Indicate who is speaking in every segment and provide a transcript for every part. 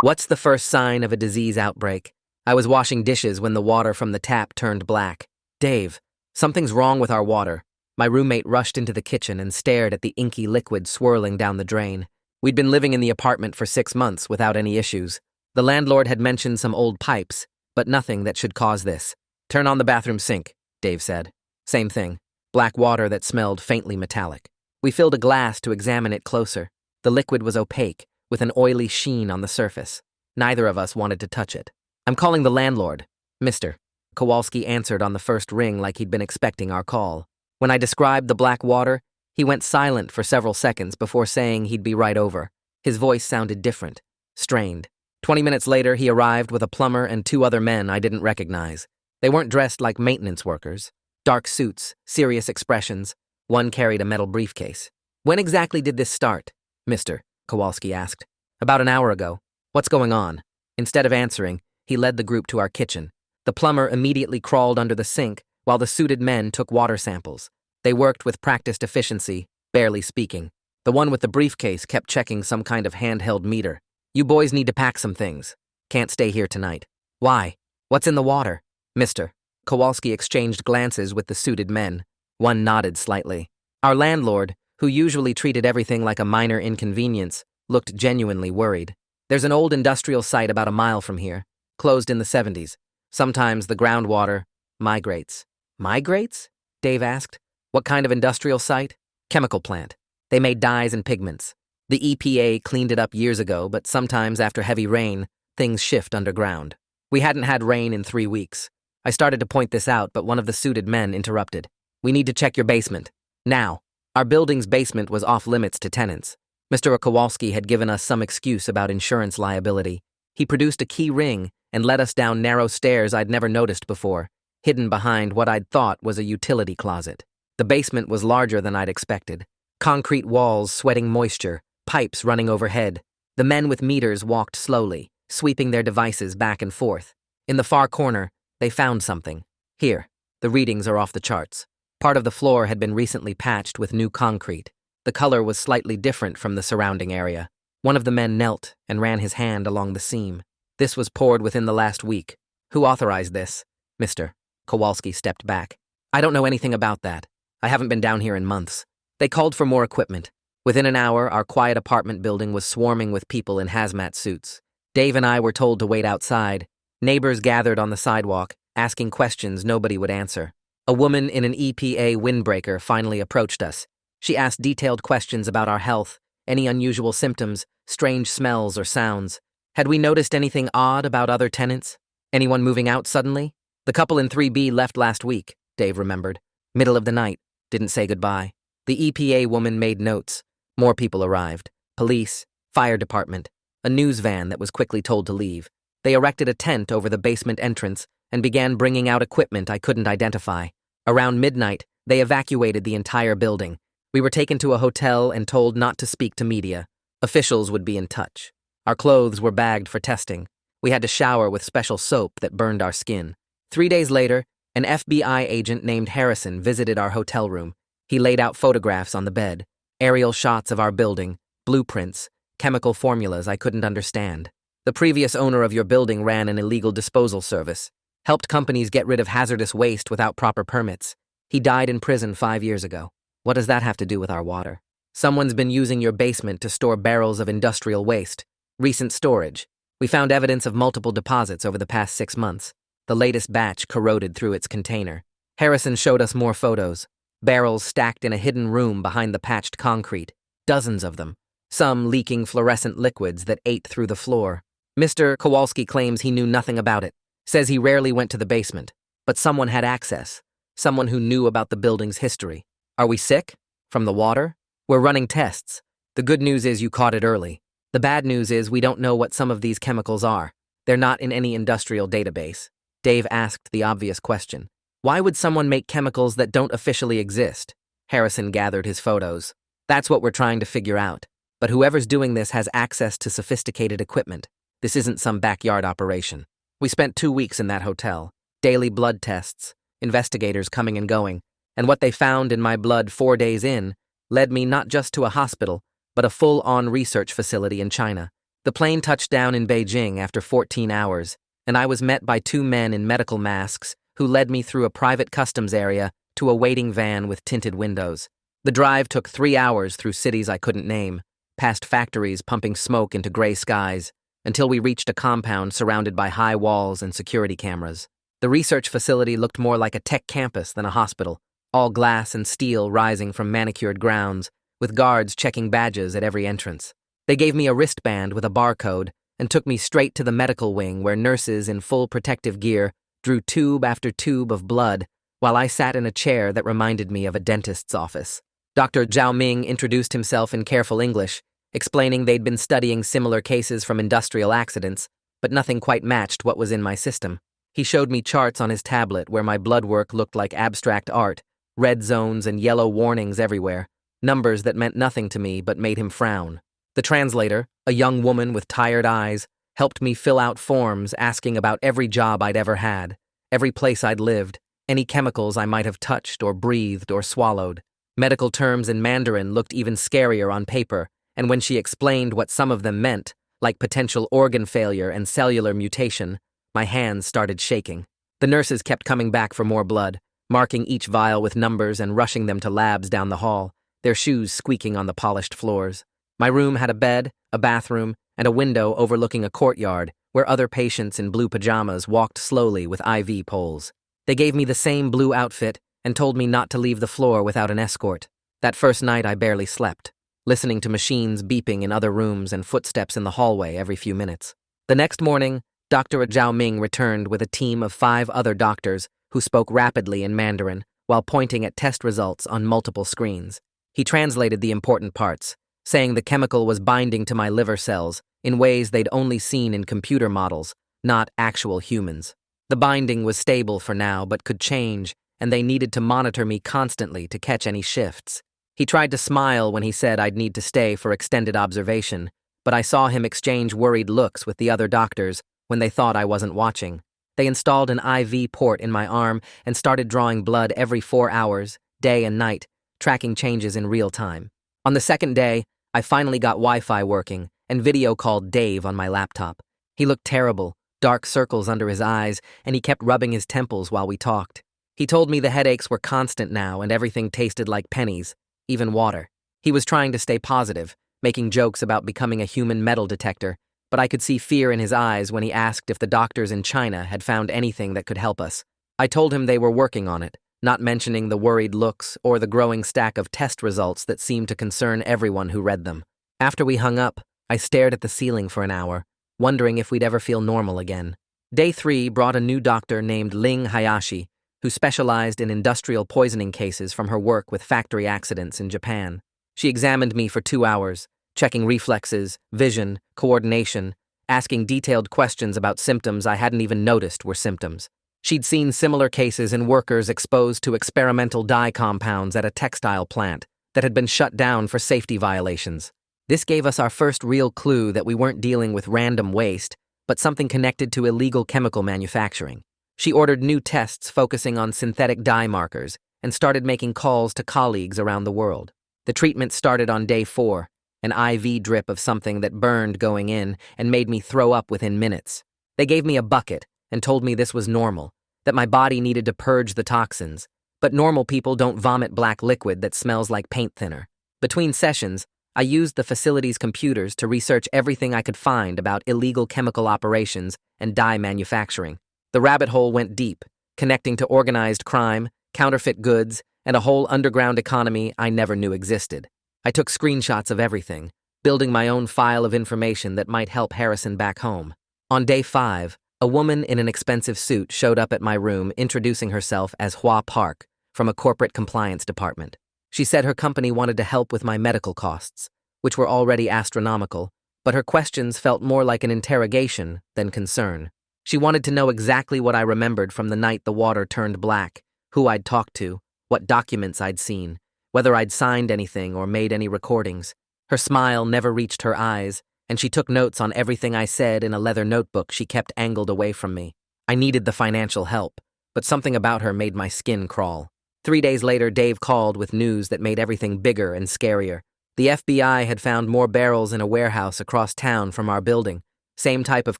Speaker 1: What's the first sign of a disease outbreak? I was washing dishes when the water from the tap turned black. Dave, something's wrong with our water. My roommate rushed into the kitchen and stared at the inky liquid swirling down the drain. We'd been living in the apartment for 6 months without any issues. The landlord had mentioned some old pipes, but nothing that should cause this. Turn on the bathroom sink, Dave said. Same thing. Black water that smelled faintly metallic. We filled a glass to examine it closer. The liquid was opaque, with an oily sheen on the surface. Neither of us wanted to touch it. I'm calling the landlord. Mr. Kowalski answered on the first ring like he'd been expecting our call. When I described the black water, he went silent for several seconds before saying he'd be right over. His voice sounded different, strained. 20 minutes later, he arrived with a plumber and 2 other men I didn't recognize. They weren't dressed like maintenance workers. Dark suits, serious expressions. One carried a metal briefcase. When exactly did this start? Mr. Kowalski asked. About an hour ago. What's going on? Instead of answering, he led the group to our kitchen. The plumber immediately crawled under the sink while the suited men took water samples. They worked with practiced efficiency, barely speaking. The one with the briefcase kept checking some kind of handheld meter. You boys need to pack some things. Can't stay here tonight. Why? What's in the water? Mr. Kowalski exchanged glances with the suited men. One nodded slightly. Our landlord, who usually treated everything like a minor inconvenience, looked genuinely worried. There's an old industrial site about a mile from here, closed in the 70s. Sometimes the groundwater migrates. Migrates? Dave asked. What kind of industrial site? Chemical plant. They made dyes and pigments. The EPA cleaned it up years ago, but sometimes after heavy rain, things shift underground. We hadn't had rain in 3 weeks. I started to point this out, but one of the suited men interrupted. We need to check your basement. Now. Our building's basement was off limits to tenants. Mr. Kowalski had given us some excuse about insurance liability. He produced a key ring and led us down narrow stairs I'd never noticed before, hidden behind what I'd thought was a utility closet. The basement was larger than I'd expected. Concrete walls sweating moisture, pipes running overhead. The men with meters walked slowly, sweeping their devices back and forth. In the far corner, they found something. Here, the readings are off the charts. Part of the floor had been recently patched with new concrete. The color was slightly different from the surrounding area. One of the men knelt and ran his hand along the seam. This was poured within the last week. Who authorized this? Mr. Kowalski stepped back. I don't know anything about that. I haven't been down here in months. They called for more equipment. Within an hour, our quiet apartment building was swarming with people in hazmat suits. Dave and I were told to wait outside. Neighbors gathered on the sidewalk, asking questions nobody would answer. A woman in an EPA windbreaker finally approached us. She asked detailed questions about our health, any unusual symptoms, strange smells or sounds. Had we noticed anything odd about other tenants? Anyone moving out suddenly? The couple in 3B left last week, Dave remembered. Middle of the night, didn't say goodbye. The EPA woman made notes. More people arrived. Police, fire department, a news van that was quickly told to leave. They erected a tent over the basement entrance and began bringing out equipment I couldn't identify. Around midnight, they evacuated the entire building. We were taken to a hotel and told not to speak to media. Officials would be in touch. Our clothes were bagged for testing. We had to shower with special soap that burned our skin. 3 days later, an FBI agent named Harrison visited our hotel room. He laid out photographs on the bed, aerial shots of our building, blueprints, chemical formulas I couldn't understand. The previous owner of your building ran an illegal disposal service, helped companies get rid of hazardous waste without proper permits. He died in prison 5 years ago. What does that have to do with our water? Someone's been using your basement to store barrels of industrial waste. Recent storage. We found evidence of multiple deposits over the past 6 months. The latest batch corroded through its container. Harrison showed us more photos. Barrels stacked in a hidden room behind the patched concrete. Dozens of them. Some leaking fluorescent liquids that ate through the floor. Mr. Kowalski claims he knew nothing about it. Says he rarely went to the basement. But someone had access. Someone who knew about the building's history. Are we sick? From the water? We're running tests. The good news is you caught it early. The bad news is we don't know what some of these chemicals are. They're not in any industrial database. Dave asked the obvious question. Why would someone make chemicals that don't officially exist? Harrison gathered his photos. That's what we're trying to figure out. But whoever's doing this has access to sophisticated equipment. This isn't some backyard operation. We spent 2 weeks in that hotel. Daily blood tests, investigators coming and going, and what they found in my blood 4 days in led me not just to a hospital, but a full-on research facility in China. The plane touched down in Beijing after 14 hours, and I was met by two men in medical masks who led me through a private customs area to a waiting van with tinted windows. The drive took 3 hours through cities I couldn't name, past factories pumping smoke into gray skies, until we reached a compound surrounded by high walls and security cameras. The research facility looked more like a tech campus than a hospital, all glass and steel rising from manicured grounds, with guards checking badges at every entrance. They gave me a wristband with a barcode and took me straight to the medical wing where nurses in full protective gear drew tube after tube of blood while I sat in a chair that reminded me of a dentist's office. Dr. Zhao Ming introduced himself in careful English, explaining they'd been studying similar cases from industrial accidents, but nothing quite matched what was in my system. He showed me charts on his tablet where my blood work looked like abstract art, red zones and yellow warnings everywhere, numbers that meant nothing to me but made him frown. The translator, a young woman with tired eyes, helped me fill out forms asking about every job I'd ever had, every place I'd lived, any chemicals I might have touched or breathed or swallowed. Medical terms in Mandarin looked even scarier on paper, and when she explained what some of them meant, like potential organ failure and cellular mutation, my hands started shaking. The nurses kept coming back for more blood, marking each vial with numbers and rushing them to labs down the hall, their shoes squeaking on the polished floors. My room had a bed, a bathroom, and a window overlooking a courtyard where other patients in blue pajamas walked slowly with IV poles. They gave me the same blue outfit and told me not to leave the floor without an escort. That first night I barely slept, listening to machines beeping in other rooms and footsteps in the hallway every few minutes. The next morning, Dr. Zhao Ming returned with a team of 5 other doctors who spoke rapidly in Mandarin while pointing at test results on multiple screens. He translated the important parts, saying the chemical was binding to my liver cells in ways they'd only seen in computer models, not actual humans. The binding was stable for now but could change, and they needed to monitor me constantly to catch any shifts. He tried to smile when he said I'd need to stay for extended observation, but I saw him exchange worried looks with the other doctors when they thought I wasn't watching. They installed an IV port in my arm and started drawing blood every 4 hours, day and night, tracking changes in real time. On the second day, I finally got Wi-Fi working and video called Dave on my laptop. He looked terrible, dark circles under his eyes, and he kept rubbing his temples while we talked. He told me the headaches were constant now and everything tasted like pennies, even water. He was trying to stay positive, making jokes about becoming a human metal detector, but I could see fear in his eyes when he asked if the doctors in China had found anything that could help us. I told him they were working on it, not mentioning the worried looks or the growing stack of test results that seemed to concern everyone who read them. After we hung up, I stared at the ceiling for an hour, wondering if we'd ever feel normal again. Day 3 brought a new doctor named Ling Hayashi, who specialized in industrial poisoning cases from her work with factory accidents in Japan. She examined me for 2 hours, checking reflexes, vision, coordination, asking detailed questions about symptoms I hadn't even noticed were symptoms. She'd seen similar cases in workers exposed to experimental dye compounds at a textile plant that had been shut down for safety violations. This gave us our first real clue that we weren't dealing with random waste, but something connected to illegal chemical manufacturing. She ordered new tests focusing on synthetic dye markers and started making calls to colleagues around the world. The treatment started on day 4, an IV drip of something that burned going in and made me throw up within minutes. They gave me a bucket and told me this was normal, that my body needed to purge the toxins, but normal people don't vomit black liquid that smells like paint thinner. Between sessions, I used the facility's computers to research everything I could find about illegal chemical operations and dye manufacturing. The rabbit hole went deep, connecting to organized crime, counterfeit goods, and a whole underground economy I never knew existed. I took screenshots of everything, building my own file of information that might help Harrison back home. On day 5, a woman in an expensive suit showed up at my room introducing herself as Hua Park from a corporate compliance department. She said her company wanted to help with my medical costs, which were already astronomical, but her questions felt more like an interrogation than concern. She wanted to know exactly what I remembered from the night the water turned black, who I'd talked to, what documents I'd seen, whether I'd signed anything or made any recordings. Her smile never reached her eyes, and she took notes on everything I said in a leather notebook she kept angled away from me. I needed the financial help, but something about her made my skin crawl. 3 days later, Dave called with news that made everything bigger and scarier. The FBI had found more barrels in a warehouse across town from our building. Same type of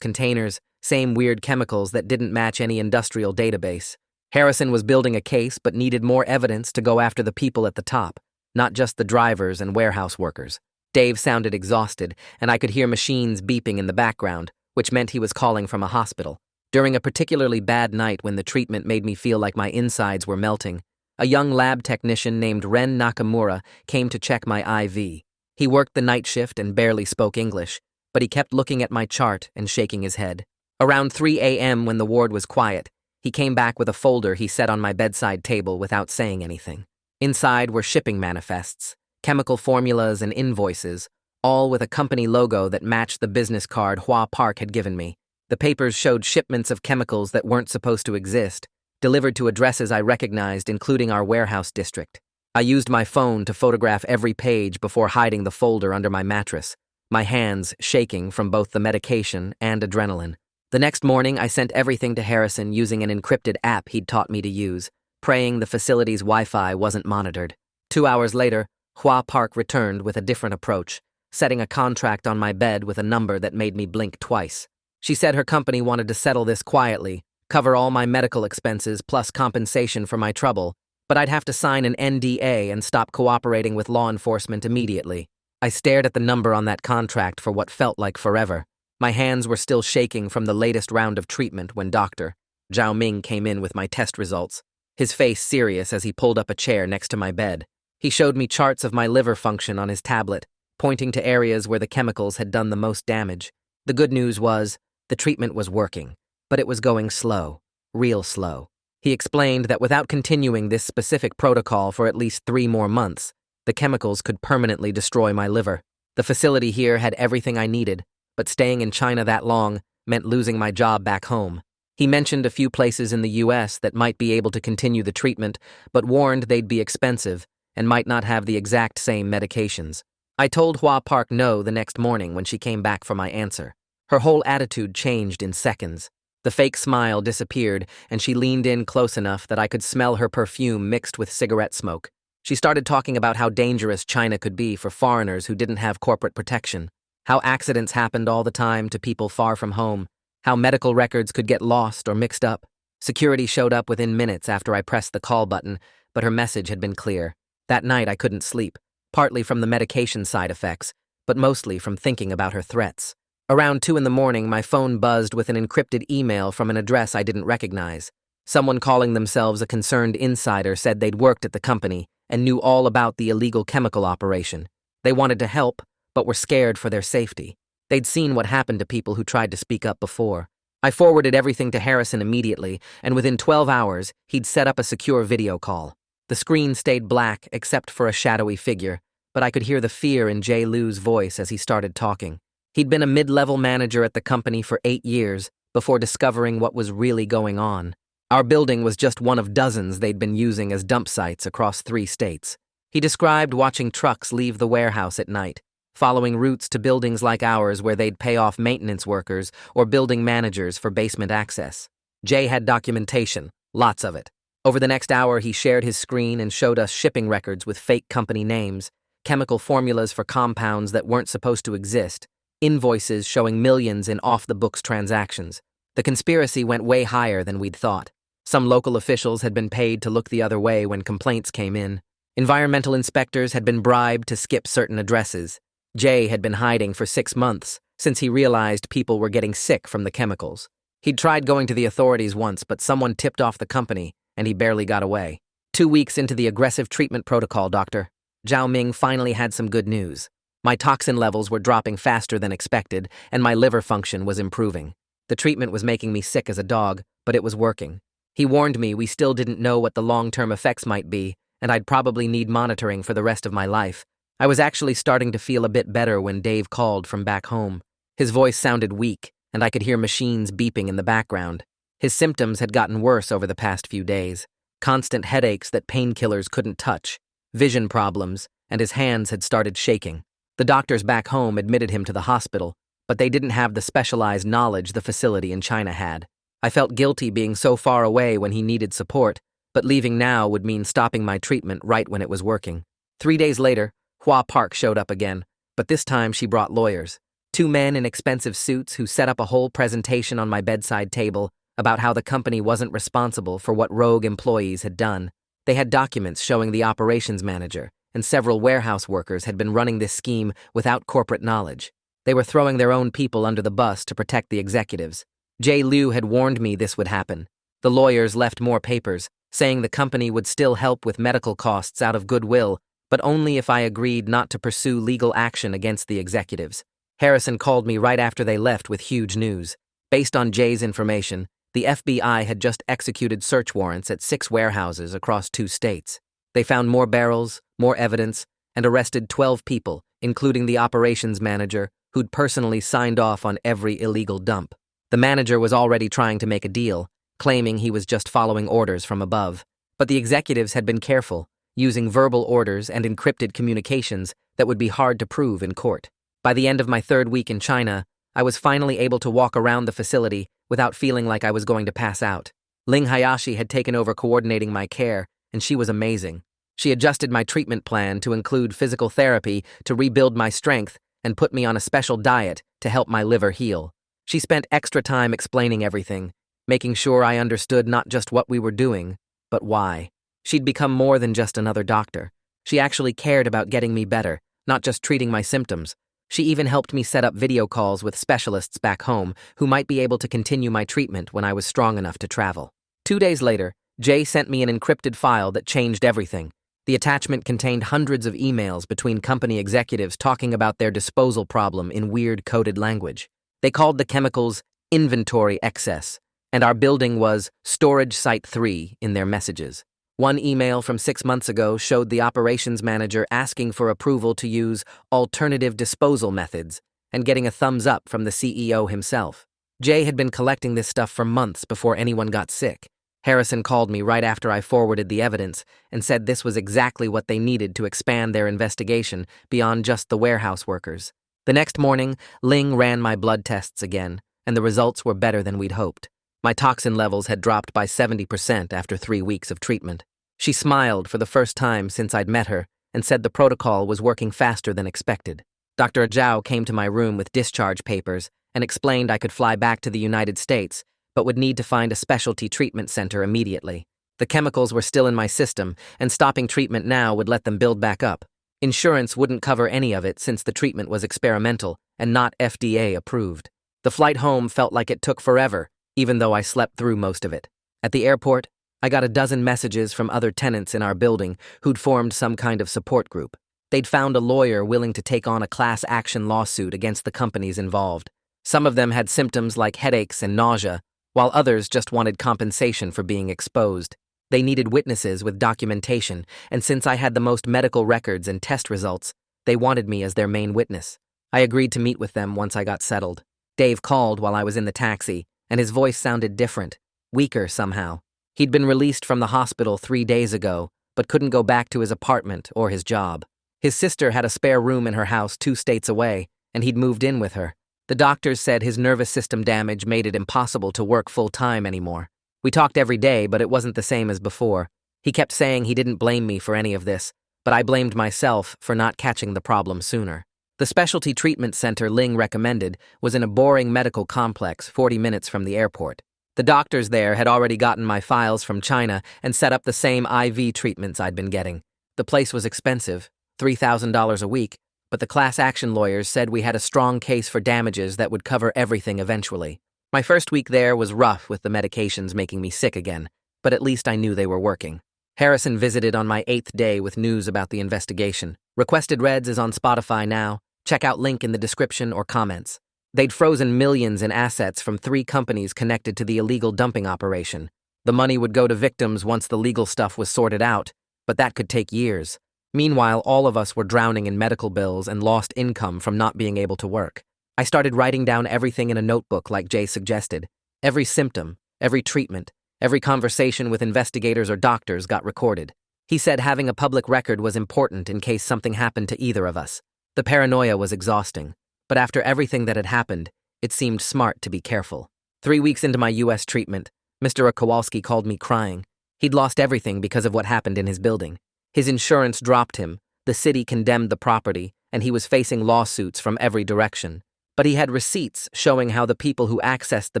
Speaker 1: containers, same weird chemicals that didn't match any industrial database. Harrison was building a case but needed more evidence to go after the people at the top, not just the drivers and warehouse workers. Dave sounded exhausted, and I could hear machines beeping in the background, which meant he was calling from a hospital. During a particularly bad night when the treatment made me feel like my insides were melting, a young lab technician named Ren Nakamura came to check my IV. He worked the night shift and barely spoke English, but he kept looking at my chart and shaking his head. Around 3 a.m. when the ward was quiet, he came back with a folder he set on my bedside table without saying anything. Inside were shipping manifests, chemical formulas, and invoices, all with a company logo that matched the business card Hua Park had given me. The papers showed shipments of chemicals that weren't supposed to exist, delivered to addresses I recognized, including our warehouse district. I used my phone to photograph every page before hiding the folder under my mattress, my hands shaking from both the medication and adrenaline. The next morning, I sent everything to Harrison using an encrypted app he'd taught me to use, praying the facility's Wi-Fi wasn't monitored. 2 hours later, Hua Park returned with a different approach, setting a contract on my bed with a number that made me blink twice. She said her company wanted to settle this quietly, cover all my medical expenses plus compensation for my trouble, but I'd have to sign an NDA and stop cooperating with law enforcement immediately. I stared at the number on that contract for what felt like forever. My hands were still shaking from the latest round of treatment when Dr. Zhao Ming came in with my test results, his face serious as he pulled up a chair next to my bed. He showed me charts of my liver function on his tablet, pointing to areas where the chemicals had done the most damage. The good news was, the treatment was working, but it was going slow, real slow. He explained that without continuing this specific protocol for at least 3 more months, the chemicals could permanently destroy my liver. The facility here had everything I needed, but staying in China that long meant losing my job back home. He mentioned a few places in the US that might be able to continue the treatment, but warned they'd be expensive and might not have the exact same medications. I told Hua Park no the next morning when she came back for my answer. Her whole attitude changed in seconds. The fake smile disappeared, and she leaned in close enough that I could smell her perfume mixed with cigarette smoke. She started talking about how dangerous China could be for foreigners who didn't have corporate protection, how accidents happened all the time to people far from home, how medical records could get lost or mixed up. Security showed up within minutes after I pressed the call button, but her message had been clear. That night I couldn't sleep, partly from the medication side effects, but mostly from thinking about her threats. Around 2 in the morning, my phone buzzed with an encrypted email from an address I didn't recognize. Someone calling themselves a concerned insider said they'd worked at the company and knew all about the illegal chemical operation. They wanted to help, but were scared for their safety. They'd seen what happened to people who tried to speak up before. I forwarded everything to Harrison immediately, and within 12 hours, he'd set up a secure video call. The screen stayed black except for a shadowy figure, but I could hear the fear in Jay Liu's voice as he started talking. He'd been a mid-level manager at the company for 8 years before discovering what was really going on. Our building was just one of dozens they'd been using as dump sites across 3 states. He described watching trucks leave the warehouse at night, following routes to buildings like ours where they'd pay off maintenance workers or building managers for basement access. Jay had documentation, lots of it. Over the next hour, he shared his screen and showed us shipping records with fake company names, chemical formulas for compounds that weren't supposed to exist, invoices showing millions in off-the-books transactions. The conspiracy went way higher than we'd thought. Some local officials had been paid to look the other way when complaints came in. Environmental inspectors had been bribed to skip certain addresses. Jay had been hiding for 6 months since he realized people were getting sick from the chemicals. He'd tried going to the authorities once, but someone tipped off the company, and he barely got away. 2 weeks into the aggressive treatment protocol, Dr. Zhao Ming finally had some good news. My toxin levels were dropping faster than expected, and my liver function was improving. The treatment was making me sick as a dog, but it was working. He warned me we still didn't know what the long-term effects might be, and I'd probably need monitoring for the rest of my life. I was actually starting to feel a bit better when Dave called from back home. His voice sounded weak, and I could hear machines beeping in the background. His symptoms had gotten worse over the past few days. Constant headaches that painkillers couldn't touch, vision problems, and his hands had started shaking. The doctors back home admitted him to the hospital, but they didn't have the specialized knowledge the facility in China had. I felt guilty being so far away when he needed support, but leaving now would mean stopping my treatment right when it was working. 3 days later, Hua Park showed up again, but this time she brought lawyers. Two men in expensive suits who set up a whole presentation on my bedside table about how the company wasn't responsible for what rogue employees had done. They had documents showing the operations manager and several warehouse workers had been running this scheme without corporate knowledge. They were throwing their own people under the bus to protect the executives. Jay Liu had warned me this would happen. The lawyers left more papers, saying the company would still help with medical costs out of goodwill, but only if I agreed not to pursue legal action against the executives. Harrison called me right after they left with huge news. Based on Jay's information, the FBI had just executed search warrants at 6 warehouses across 2 states. They found more barrels, more evidence, and arrested 12 people, including the operations manager, who'd personally signed off on every illegal dump. The manager was already trying to make a deal, claiming he was just following orders from above. But the executives had been careful, using verbal orders and encrypted communications that would be hard to prove in court. By the end of my 3rd week in China, I was finally able to walk around the facility without feeling like I was going to pass out. Ling Hayashi had taken over coordinating my care, and she was amazing. She adjusted my treatment plan to include physical therapy to rebuild my strength and put me on a special diet to help my liver heal. She spent extra time explaining everything, making sure I understood not just what we were doing, but why. She'd become more than just another doctor. She actually cared about getting me better, not just treating my symptoms. She even helped me set up video calls with specialists back home who might be able to continue my treatment when I was strong enough to travel. 2 days later, Jay sent me an encrypted file that changed everything. The attachment contained hundreds of emails between company executives talking about their disposal problem in weird coded language. They called the chemicals inventory excess, and our building was storage site 3 in their messages. One email from 6 months ago showed the operations manager asking for approval to use alternative disposal methods and getting a thumbs up from the CEO himself. Jay had been collecting this stuff for months before anyone got sick. Harrison called me right after I forwarded the evidence and said this was exactly what they needed to expand their investigation beyond just the warehouse workers. The next morning, Ling ran my blood tests again, and the results were better than we'd hoped. My toxin levels had dropped by 70% after 3 weeks of treatment. She smiled for the first time since I'd met her and said the protocol was working faster than expected. Dr. Zhao came to my room with discharge papers and explained I could fly back to the United States, but would need to find a specialty treatment center immediately. The chemicals were still in my system, and stopping treatment now would let them build back up. Insurance wouldn't cover any of it since the treatment was experimental and not FDA approved. The flight home felt like it took forever, even though I slept through most of it. At the airport, I got a dozen messages from other tenants in our building who'd formed some kind of support group. They'd found a lawyer willing to take on a class action lawsuit against the companies involved. Some of them had symptoms like headaches and nausea, while others just wanted compensation for being exposed. They needed witnesses with documentation, and since I had the most medical records and test results, they wanted me as their main witness. I agreed to meet with them once I got settled. Dave called while I was in the taxi, and his voice sounded different, weaker somehow. He'd been released from the hospital 3 days ago, but couldn't go back to his apartment or his job. His sister had a spare room in her house 2 states away, and he'd moved in with her. The doctors said his nervous system damage made it impossible to work full-time anymore. We talked every day, but it wasn't the same as before. He kept saying he didn't blame me for any of this, but I blamed myself for not catching the problem sooner. The specialty treatment center Ling recommended was in a boring medical complex 40 minutes from the airport. The doctors there had already gotten my files from China and set up the same IV treatments I'd been getting. The place was expensive, $3,000 a week, but the class action lawyers said we had a strong case for damages that would cover everything eventually. My first week there was rough with the medications making me sick again, but at least I knew they were working. Harrison visited on my 8th day with news about the investigation. Requested Reds is on Spotify now. Check out link in the description or comments. They'd frozen millions in assets from 3 companies connected to the illegal dumping operation. The money would go to victims once the legal stuff was sorted out, but that could take years. Meanwhile, all of us were drowning in medical bills and lost income from not being able to work. I started writing down everything in a notebook like Jay suggested. Every symptom, every treatment, every conversation with investigators or doctors got recorded. He said having a public record was important in case something happened to either of us. The paranoia was exhausting, but after everything that had happened, it seemed smart to be careful. 3 weeks into my U.S. treatment, Mr. Kowalski called me crying. He'd lost everything because of what happened in his building. His insurance dropped him, The city condemned the property, and he was facing lawsuits from every direction. But he had receipts showing how the people who accessed the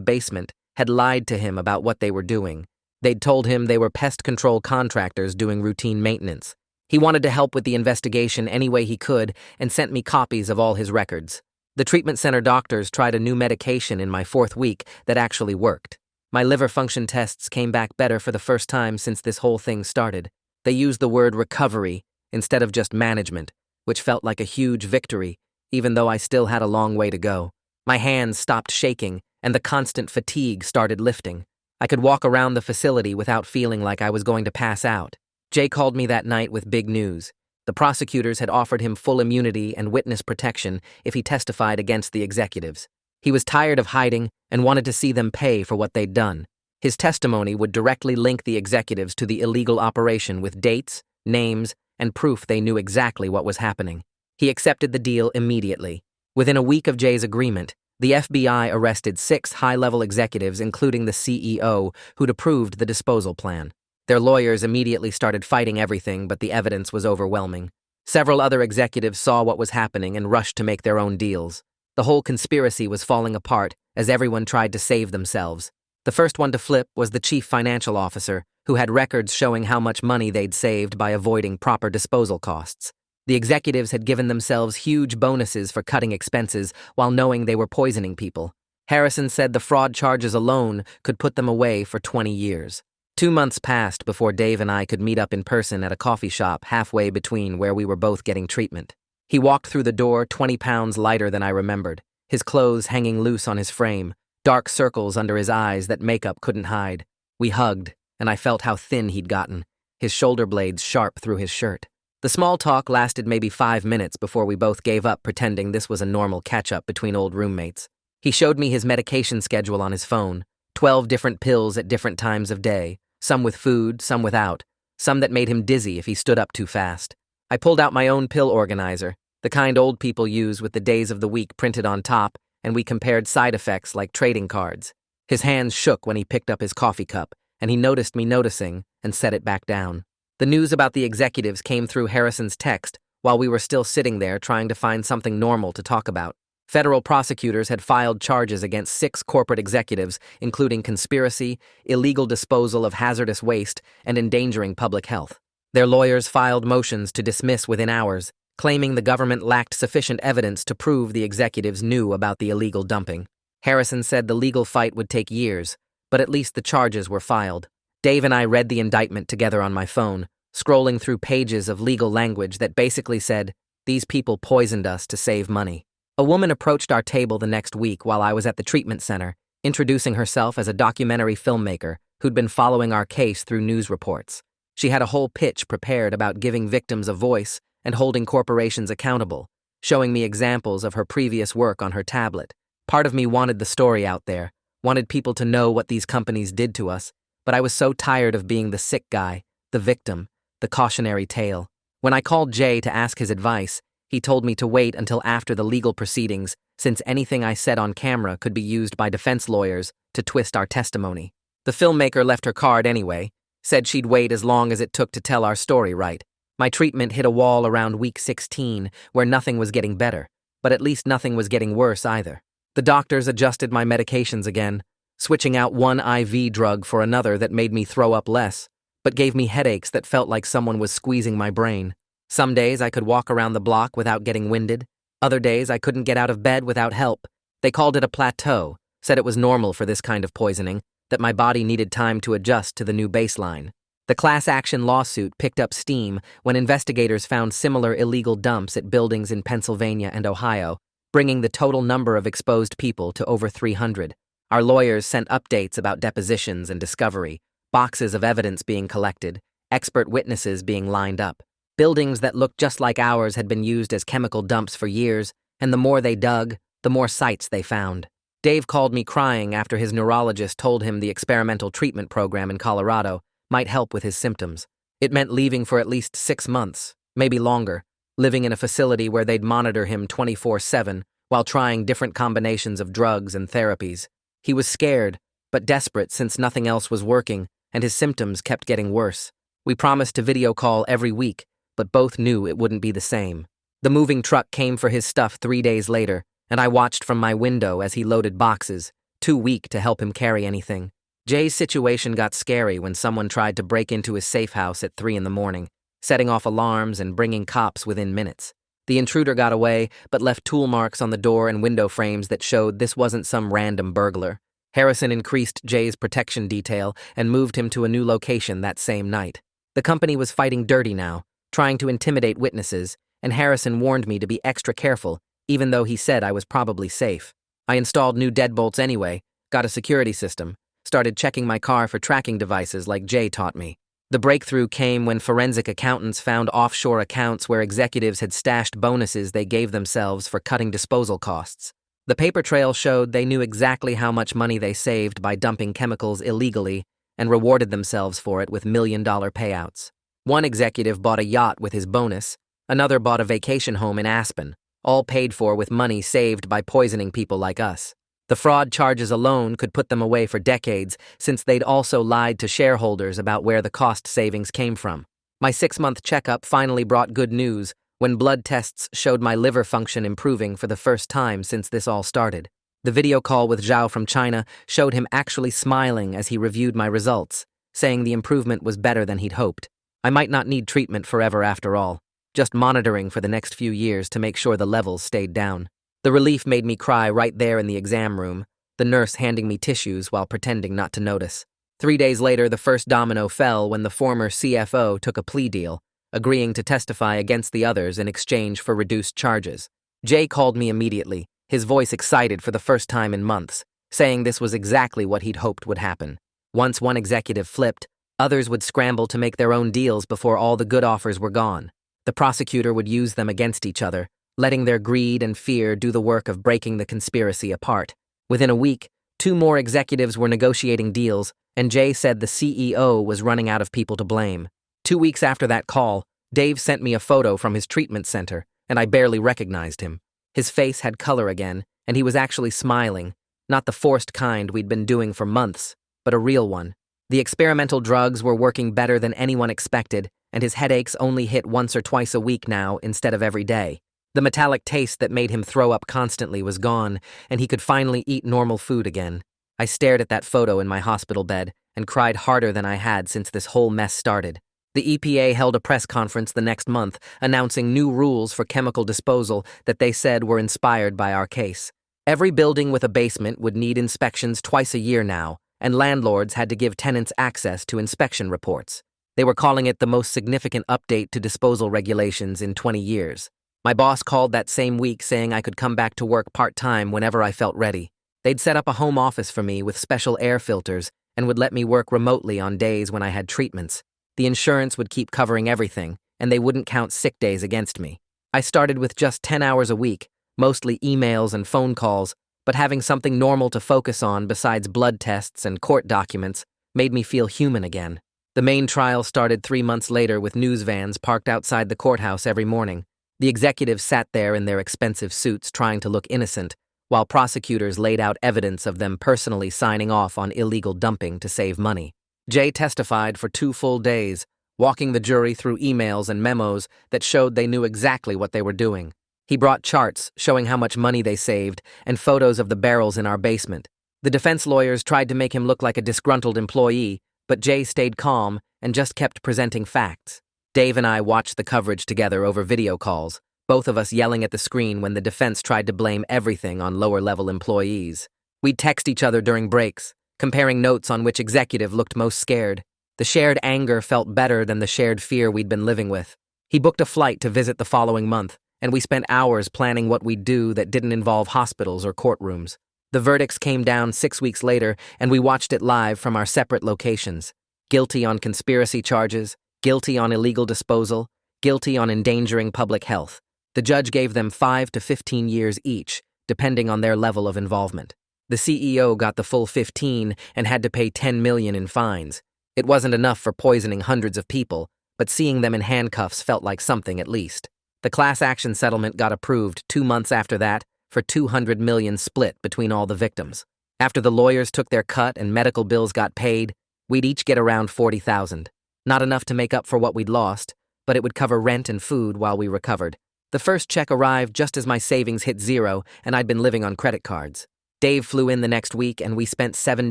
Speaker 1: basement had lied to him about what they were doing. They'd told him they were pest control contractors doing routine maintenance. He wanted to help with the investigation any way he could and sent me copies of all his records. The treatment center doctors tried a new medication in my 4th week that actually worked. My liver function tests came back better for the first time since this whole thing started. They used the word recovery instead of just management, which felt like a huge victory, even though I still had a long way to go. My hands stopped shaking, and the constant fatigue started lifting. I could walk around the facility without feeling like I was going to pass out. Jay called me that night with big news. The prosecutors had offered him full immunity and witness protection if he testified against the executives. He was tired of hiding and wanted to see them pay for what they'd done. His testimony would directly link the executives to the illegal operation with dates, names, and proof they knew exactly what was happening. He accepted the deal immediately. Within a week of Jay's agreement, the FBI arrested 6 high-level executives, including the CEO, who'd approved the disposal plan. Their lawyers immediately started fighting everything, but the evidence was overwhelming. Several other executives saw what was happening and rushed to make their own deals. The whole conspiracy was falling apart as everyone tried to save themselves. The first one to flip was the chief financial officer, who had records showing how much money they'd saved by avoiding proper disposal costs. The executives had given themselves huge bonuses for cutting expenses while knowing they were poisoning people. Harrison said the fraud charges alone could put them away for 20 years. 2 months passed before Dave and I could meet up in person at a coffee shop halfway between where we were both getting treatment. He walked through the door 20 pounds lighter than I remembered, his clothes hanging loose on his frame, dark circles under his eyes that makeup couldn't hide. We hugged, and I felt how thin he'd gotten, his shoulder blades sharp through his shirt. The small talk lasted maybe 5 minutes before we both gave up pretending this was a normal catch-up between old roommates. He showed me his medication schedule on his phone, 12 different pills at different times of day, some with food, some without, some that made him dizzy if he stood up too fast. I pulled out my own pill organizer, the kind old people use with the days of the week printed on top, and we compared side effects like trading cards. His hands shook when he picked up his coffee cup, and he noticed me noticing and set it back down. The news about the executives came through Harrison's text while we were still sitting there trying to find something normal to talk about. Federal prosecutors had filed charges against 6 corporate executives, including conspiracy, illegal disposal of hazardous waste, and endangering public health. Their lawyers filed motions to dismiss within hours, claiming the government lacked sufficient evidence to prove the executives knew about the illegal dumping. Harrison said the legal fight would take years, but at least the charges were filed. Dave and I read the indictment together on my phone, scrolling through pages of legal language that basically said, "These people poisoned us to save money." A woman approached our table the next week while I was at the treatment center, introducing herself as a documentary filmmaker who'd been following our case through news reports. She had a whole pitch prepared about giving victims a voice and holding corporations accountable, showing me examples of her previous work on her tablet. Part of me wanted the story out there, wanted people to know what these companies did to us, but I was so tired of being the sick guy, the victim, the cautionary tale. When I called Jay to ask his advice, he told me to wait until after the legal proceedings, since anything I said on camera could be used by defense lawyers to twist our testimony. The filmmaker left her card anyway, said she'd wait as long as it took to tell our story right. My treatment hit a wall around week 16, where nothing was getting better, but at least nothing was getting worse either. The doctors adjusted my medications again, switching out one IV drug for another that made me throw up less, but gave me headaches that felt like someone was squeezing my brain. Some days I could walk around the block without getting winded. Other days I couldn't get out of bed without help. They called it a plateau, said it was normal for this kind of poisoning, that my body needed time to adjust to the new baseline. The class action lawsuit picked up steam when investigators found similar illegal dumps at buildings in Pennsylvania and Ohio, bringing the total number of exposed people to over 300. Our lawyers sent updates about depositions and discovery, boxes of evidence being collected, expert witnesses being lined up. Buildings that looked just like ours had been used as chemical dumps for years, and the more they dug, the more sites they found. Dave called me crying after his neurologist told him the experimental treatment program in Colorado might help with his symptoms. It meant leaving for at least 6 months, maybe longer, living in a facility where they'd monitor him 24/7 while trying different combinations of drugs and therapies. He was scared, but desperate since nothing else was working, and his symptoms kept getting worse. We promised to video call every week, but both knew it wouldn't be the same. The moving truck came for his stuff 3 days later, and I watched from my window as he loaded boxes, too weak to help him carry anything. Jay's situation got scary when someone tried to break into his safe house at 3 in the morning, setting off alarms and bringing cops within minutes. The intruder got away, but left tool marks on the door and window frames that showed this wasn't some random burglar. Harrison increased Jay's protection detail and moved him to a new location that same night. The company was fighting dirty now, trying to intimidate witnesses, and Harrison warned me to be extra careful, even though he said I was probably safe. I installed new deadbolts anyway, got a security system, started checking my car for tracking devices like Jay taught me. The breakthrough came when forensic accountants found offshore accounts where executives had stashed bonuses they gave themselves for cutting disposal costs. The paper trail showed they knew exactly how much money they saved by dumping chemicals illegally and rewarded themselves for it with million-dollar payouts. One executive bought a yacht with his bonus, another bought a vacation home in Aspen, all paid for with money saved by poisoning people like us. The fraud charges alone could put them away for decades, since they'd also lied to shareholders about where the cost savings came from. My 6-month checkup finally brought good news when blood tests showed my liver function improving for the first time since this all started. The video call with Zhao from China showed him actually smiling as he reviewed my results, saying the improvement was better than he'd hoped. I might not need treatment forever after all, just monitoring for the next few years to make sure the levels stayed down. The relief made me cry right there in the exam room, the nurse handing me tissues while pretending not to notice. 3 days later, the first domino fell when the former CFO took a plea deal, agreeing to testify against the others in exchange for reduced charges. Jay called me immediately, his voice excited for the first time in months, saying this was exactly what he'd hoped would happen. Once one executive flipped, others would scramble to make their own deals before all the good offers were gone. The prosecutor would use them against each other, letting their greed and fear do the work of breaking the conspiracy apart. Within a week, 2 more executives were negotiating deals, and Jay said the CEO was running out of people to blame. 2 weeks after that call, Dave sent me a photo from his treatment center, and I barely recognized him. His face had color again, and he was actually smiling, not the forced kind we'd been doing for months, but a real one. The experimental drugs were working better than anyone expected, and his headaches only hit once or twice a week now instead of every day. The metallic taste that made him throw up constantly was gone, and he could finally eat normal food again. I stared at that photo in my hospital bed and cried harder than I had since this whole mess started. The EPA held a press conference the next month, announcing new rules for chemical disposal that they said were inspired by our case. Every building with a basement would need inspections twice a year now, and landlords had to give tenants access to inspection reports. They were calling it the most significant update to disposal regulations in 20 years. My boss called that same week saying I could come back to work part-time whenever I felt ready. They'd set up a home office for me with special air filters and would let me work remotely on days when I had treatments. The insurance would keep covering everything, and they wouldn't count sick days against me. I started with just 10 hours a week, mostly emails and phone calls, but having something normal to focus on besides blood tests and court documents made me feel human again. The main trial started 3 months later with news vans parked outside the courthouse every morning. The executives sat there in their expensive suits trying to look innocent, while prosecutors laid out evidence of them personally signing off on illegal dumping to save money. Jay testified for 2 full days, walking the jury through emails and memos that showed they knew exactly what they were doing. He brought charts showing how much money they saved and photos of the barrels in our basement. The defense lawyers tried to make him look like a disgruntled employee, but Jay stayed calm and just kept presenting facts. Dave and I watched the coverage together over video calls, both of us yelling at the screen when the defense tried to blame everything on lower-level employees. We'd text each other during breaks, comparing notes on which executive looked most scared. The shared anger felt better than the shared fear we'd been living with. He booked a flight to visit the following month, and we spent hours planning what we'd do that didn't involve hospitals or courtrooms. The verdicts came down 6 weeks later, and we watched it live from our separate locations. Guilty on conspiracy charges, guilty on illegal disposal, guilty on endangering public health. The judge gave them 5 to 15 years each, depending on their level of involvement. The CEO got the full 15 and had to pay $10 million in fines. It wasn't enough for poisoning hundreds of people, but seeing them in handcuffs felt like something at least. The class action settlement got approved 2 months after that for $200 million split between all the victims. After the lawyers took their cut and medical bills got paid, we'd each get around $40,000. Not enough to make up for what we'd lost, but it would cover rent and food while we recovered. The first check arrived just as my savings hit zero and I'd been living on credit cards. Dave flew in the next week and we spent 7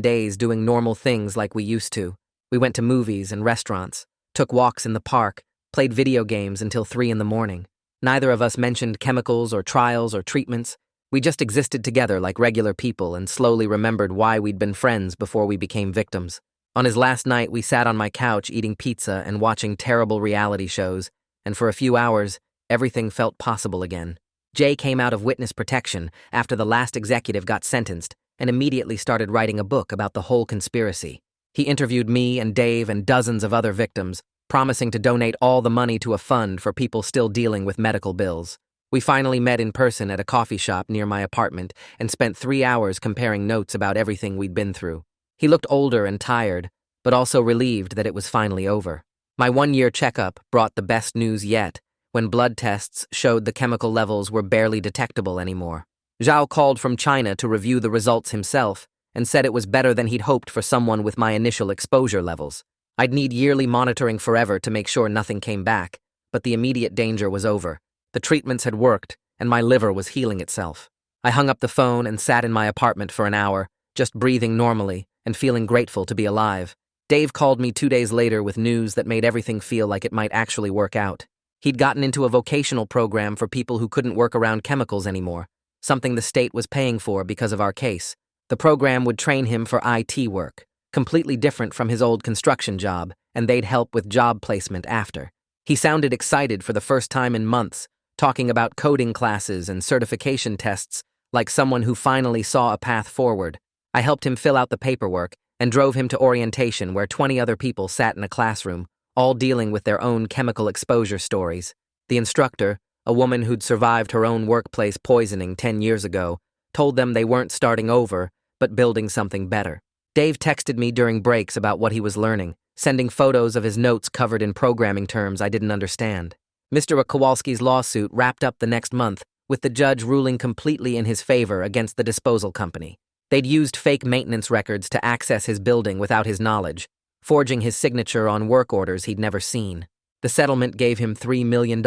Speaker 1: days doing normal things like we used to. We went to movies and restaurants, took walks in the park, played video games until 3 in the morning. Neither of us mentioned chemicals or trials or treatments. We just existed together like regular people and slowly remembered why we'd been friends before we became victims. On his last night, we sat on my couch eating pizza and watching terrible reality shows, and for a few hours, everything felt possible again. Jay came out of witness protection after the last executive got sentenced and immediately started writing a book about the whole conspiracy. He interviewed me and Dave and dozens of other victims, promising to donate all the money to a fund for people still dealing with medical bills. We finally met in person at a coffee shop near my apartment and spent 3 hours comparing notes about everything we'd been through. He looked older and tired, but also relieved that it was finally over. My 1-year checkup brought the best news yet, when blood tests showed the chemical levels were barely detectable anymore. Zhao called from China to review the results himself and said it was better than he'd hoped for someone with my initial exposure levels. I'd need yearly monitoring forever to make sure nothing came back, but the immediate danger was over. The treatments had worked, and my liver was healing itself. I hung up the phone and sat in my apartment for an hour, just breathing normally and feeling grateful to be alive. Dave called me 2 days later with news that made everything feel like it might actually work out. He'd gotten into a vocational program for people who couldn't work around chemicals anymore, something the state was paying for because of our case. The program would train him for IT work, completely different from his old construction job, and they'd help with job placement after. He sounded excited for the first time in months, talking about coding classes and certification tests like someone who finally saw a path forward. I helped him fill out the paperwork and drove him to orientation where 20 other people sat in a classroom, all dealing with their own chemical exposure stories. The instructor, a woman who'd survived her own workplace poisoning 10 years ago, told them they weren't starting over, but building something better. Dave texted me during breaks about what he was learning, sending photos of his notes covered in programming terms I didn't understand. Mr. Kowalski's lawsuit wrapped up the next month, with the judge ruling completely in his favor against the disposal company. They'd used fake maintenance records to access his building without his knowledge, forging his signature on work orders he'd never seen. The settlement gave him $3 million,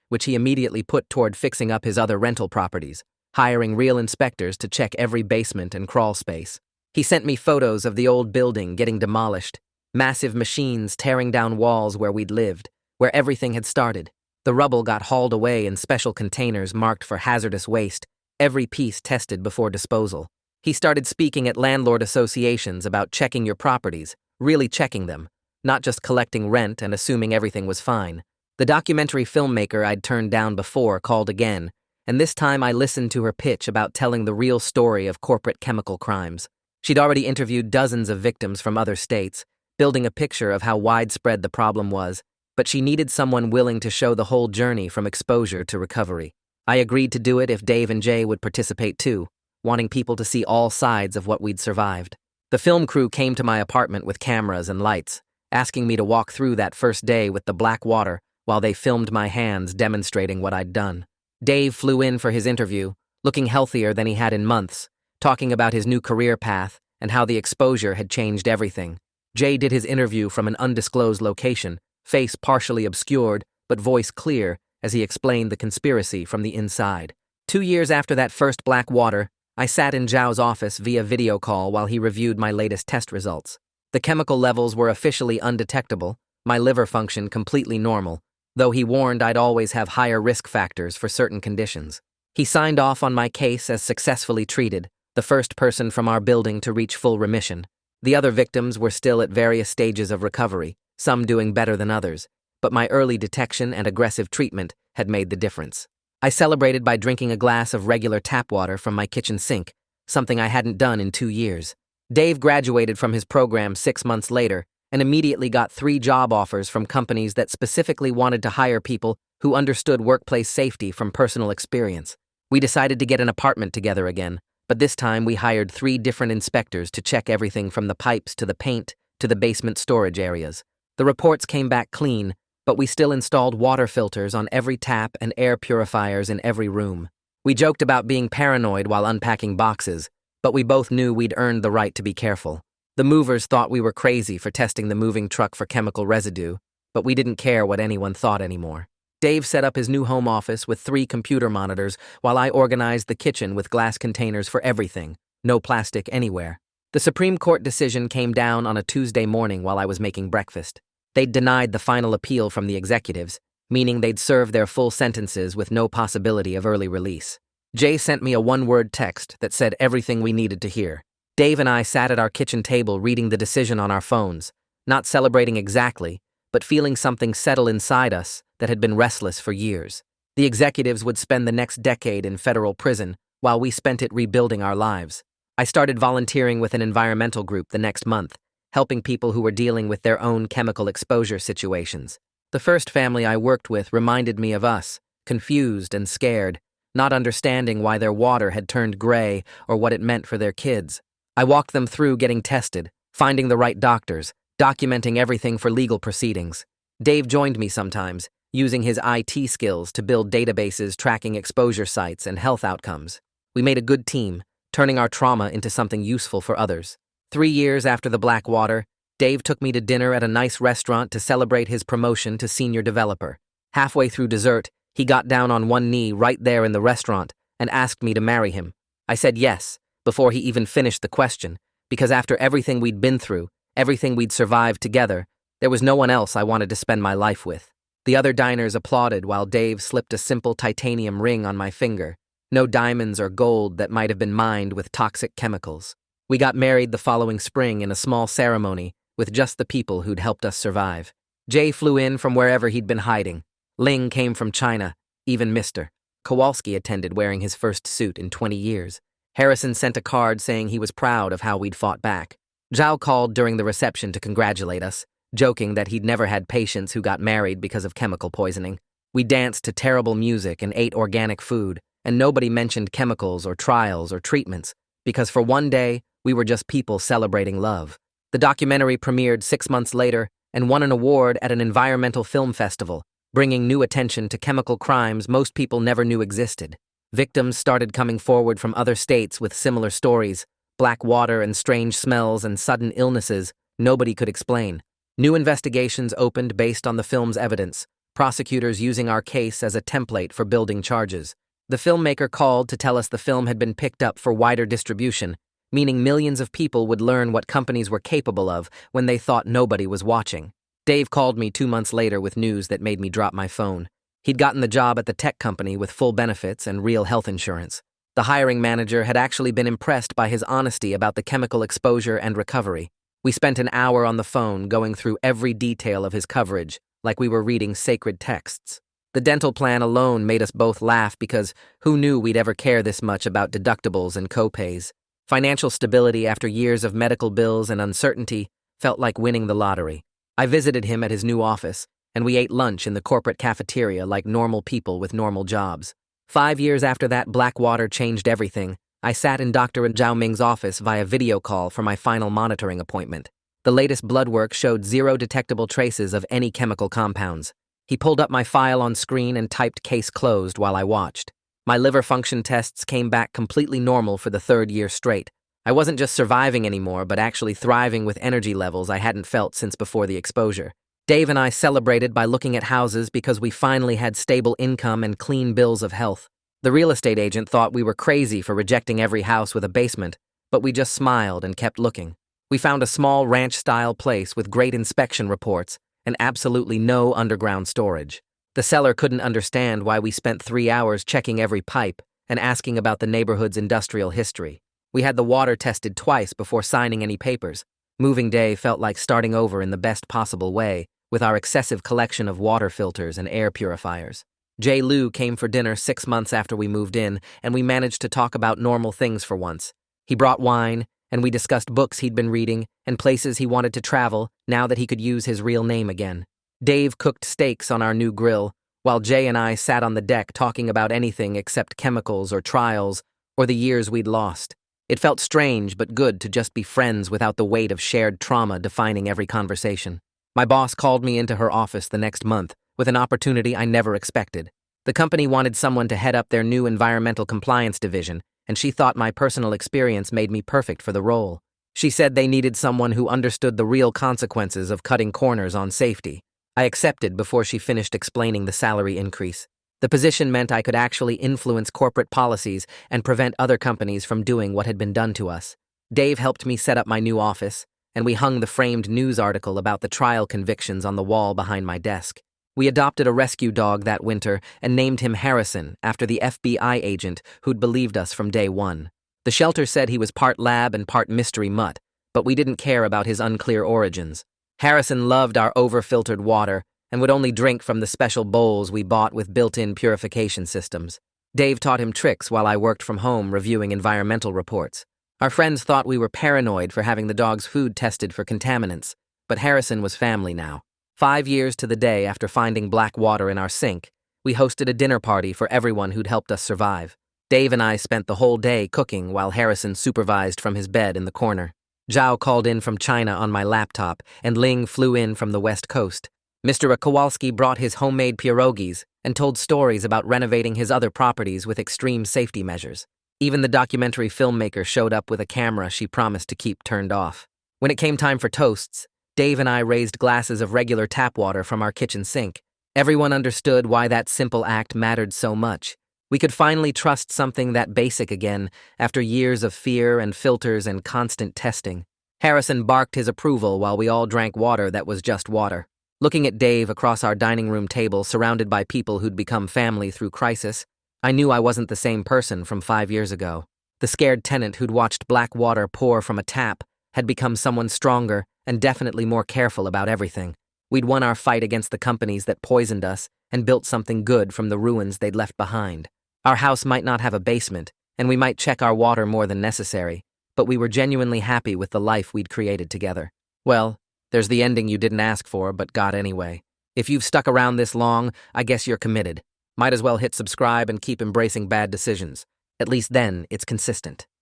Speaker 1: which he immediately put toward fixing up his other rental properties, hiring real inspectors to check every basement and crawl space. He sent me photos of the old building getting demolished, massive machines tearing down walls where we'd lived, where everything had started. The rubble got hauled away in special containers marked for hazardous waste, every piece tested before disposal. He started speaking at landlord associations about checking your properties, really checking them, not just collecting rent and assuming everything was fine. The documentary filmmaker I'd turned down before called again, and this time I listened to her pitch about telling the real story of corporate chemical crimes. She'd already interviewed dozens of victims from other states, building a picture of how widespread the problem was, but she needed someone willing to show the whole journey from exposure to recovery. I agreed to do it if Dave and Jay would participate too, wanting people to see all sides of what we'd survived. The film crew came to my apartment with cameras and lights, asking me to walk through that first day with the black water while they filmed my hands demonstrating what I'd done. Dave flew in for his interview, looking healthier than he had in months, talking about his new career path and how the exposure had changed everything. Jay did his interview from an undisclosed location, face partially obscured, but voice clear as he explained the conspiracy from the inside. 2 years after that first black water, I sat in Zhao's office via video call while he reviewed my latest test results. The chemical levels were officially undetectable, my liver function completely normal, though he warned I'd always have higher risk factors for certain conditions. He signed off on my case as successfully treated, the first person from our building to reach full remission. The other victims were still at various stages of recovery, some doing better than others, but my early detection and aggressive treatment had made the difference. I celebrated by drinking a glass of regular tap water from my kitchen sink, something I hadn't done in 2 years. Dave graduated from his program 6 months later and immediately got 3 job offers from companies that specifically wanted to hire people who understood workplace safety from personal experience. We decided to get an apartment together again, but this time we hired 3 different inspectors to check everything from the pipes to the paint to the basement storage areas. The reports came back clean, but we still installed water filters on every tap and air purifiers in every room. We joked about being paranoid while unpacking boxes, but we both knew we'd earned the right to be careful. The movers thought we were crazy for testing the moving truck for chemical residue, but we didn't care what anyone thought anymore. Dave set up his new home office with 3 computer monitors while I organized the kitchen with glass containers for everything, no plastic anywhere. The Supreme Court decision came down on a Tuesday morning while I was making breakfast. They'd denied the final appeal from the executives, meaning they'd serve their full sentences with no possibility of early release. Jay sent me a one-word text that said everything we needed to hear. Dave and I sat at our kitchen table reading the decision on our phones, not celebrating exactly, but feeling something settle inside us that had been restless for years. The executives would spend the next decade in federal prison while we spent it rebuilding our lives. I started volunteering with an environmental group the next month, helping people who were dealing with their own chemical exposure situations. The first family I worked with reminded me of us, confused and scared, not understanding why their water had turned gray or what it meant for their kids. I walked them through getting tested, finding the right doctors, documenting everything for legal proceedings. Dave joined me sometimes, using his IT skills to build databases tracking exposure sites and health outcomes. We made a good team, turning our trauma into something useful for others. 3 years after the Blackwater, Dave took me to dinner at a nice restaurant to celebrate his promotion to senior developer. Halfway through dessert, he got down on one knee right there in the restaurant and asked me to marry him. I said yes, before he even finished the question, because after everything we'd been through, everything we'd survived together, there was no one else I wanted to spend my life with. The other diners applauded while Dave slipped a simple titanium ring on my finger. No diamonds or gold that might have been mined with toxic chemicals. We got married the following spring in a small ceremony with just the people who'd helped us survive. Jay flew in from wherever he'd been hiding. Ling came from China, even Mr. Kowalski attended wearing his first suit in 20 years. Harrison sent a card saying he was proud of how we'd fought back. Zhao called during the reception to congratulate us, joking that he'd never had patients who got married because of chemical poisoning. We danced to terrible music and ate organic food, and nobody mentioned chemicals or trials or treatments, because for one day, we were just people celebrating love. The documentary premiered 6 months later and won an award at an environmental film festival, bringing new attention to chemical crimes most people never knew existed. Victims started coming forward from other states with similar stories, black water and strange smells and sudden illnesses nobody could explain. New investigations opened based on the film's evidence, prosecutors using our case as a template for building charges. The filmmaker called to tell us the film had been picked up for wider distribution, meaning millions of people would learn what companies were capable of when they thought nobody was watching. Dave called me 2 months later with news that made me drop my phone. He'd gotten the job at the tech company with full benefits and real health insurance. The hiring manager had actually been impressed by his honesty about the chemical exposure and recovery. We spent an hour on the phone going through every detail of his coverage, like we were reading sacred texts. The dental plan alone made us both laugh because who knew we'd ever care this much about deductibles and co-pays? Financial stability after years of medical bills and uncertainty felt like winning the lottery. I visited him at his new office, and we ate lunch in the corporate cafeteria like normal people with normal jobs. 5 years after that Blackwater changed everything, I sat in Dr. Zhao Ming's office via video call for my final monitoring appointment. The latest blood work showed 0 detectable traces of any chemical compounds. He pulled up my file on screen and typed case closed while I watched. My liver function tests came back completely normal for the 3rd year straight. I wasn't just surviving anymore, but actually thriving with energy levels I hadn't felt since before the exposure. Dave and I celebrated by looking at houses because we finally had stable income and clean bills of health. The real estate agent thought we were crazy for rejecting every house with a basement, but we just smiled and kept looking. We found a small ranch-style place with great inspection reports and absolutely no underground storage. The seller couldn't understand why we spent 3 hours checking every pipe and asking about the neighborhood's industrial history. We had the water tested twice before signing any papers. Moving day felt like starting over in the best possible way, with our excessive collection of water filters and air purifiers. Jay Liu came for dinner 6 months after we moved in, and we managed to talk about normal things for once. He brought wine, and we discussed books he'd been reading and places he wanted to travel now that he could use his real name again. Dave cooked steaks on our new grill, while Jay and I sat on the deck talking about anything except chemicals or trials or the years we'd lost. It felt strange but good to just be friends without the weight of shared trauma defining every conversation. My boss called me into her office the next month with an opportunity I never expected. The company wanted someone to head up their new environmental compliance division, and she thought my personal experience made me perfect for the role. She said they needed someone who understood the real consequences of cutting corners on safety. I accepted before she finished explaining the salary increase. The position meant I could actually influence corporate policies and prevent other companies from doing what had been done to us. Dave helped me set up my new office, and we hung the framed news article about the trial convictions on the wall behind my desk. We adopted a rescue dog that winter and named him Harrison after the FBI agent who'd believed us from day one. The shelter said he was part lab and part mystery mutt, but we didn't care about his unclear origins. Harrison loved our over-filtered water and would only drink from the special bowls we bought with built-in purification systems. Dave taught him tricks while I worked from home reviewing environmental reports. Our friends thought we were paranoid for having the dog's food tested for contaminants, but Harrison was family now. 5 years to the day after finding black water in our sink, we hosted a dinner party for everyone who'd helped us survive. Dave and I spent the whole day cooking while Harrison supervised from his bed in the corner. Zhao called in from China on my laptop, and Ling flew in from the West Coast. Mr. Kowalski brought his homemade pierogies and told stories about renovating his other properties with extreme safety measures. Even the documentary filmmaker showed up with a camera she promised to keep turned off. When it came time for toasts, Dave and I raised glasses of regular tap water from our kitchen sink. Everyone understood why that simple act mattered so much. We could finally trust something that basic again after years of fear and filters and constant testing. Harrison barked his approval while we all drank water that was just water. Looking at Dave across our dining room table surrounded by people who'd become family through crisis, I knew I wasn't the same person from 5 years ago. The scared tenant who'd watched black water pour from a tap had become someone stronger and definitely more careful about everything. We'd won our fight against the companies that poisoned us and built something good from the ruins they'd left behind. Our house might not have a basement, and we might check our water more than necessary, but we were genuinely happy with the life we'd created together. Well, there's the ending you didn't ask for but got anyway. If you've stuck around this long, I guess you're committed. Might as well hit subscribe and keep embracing bad decisions. At least then, it's consistent.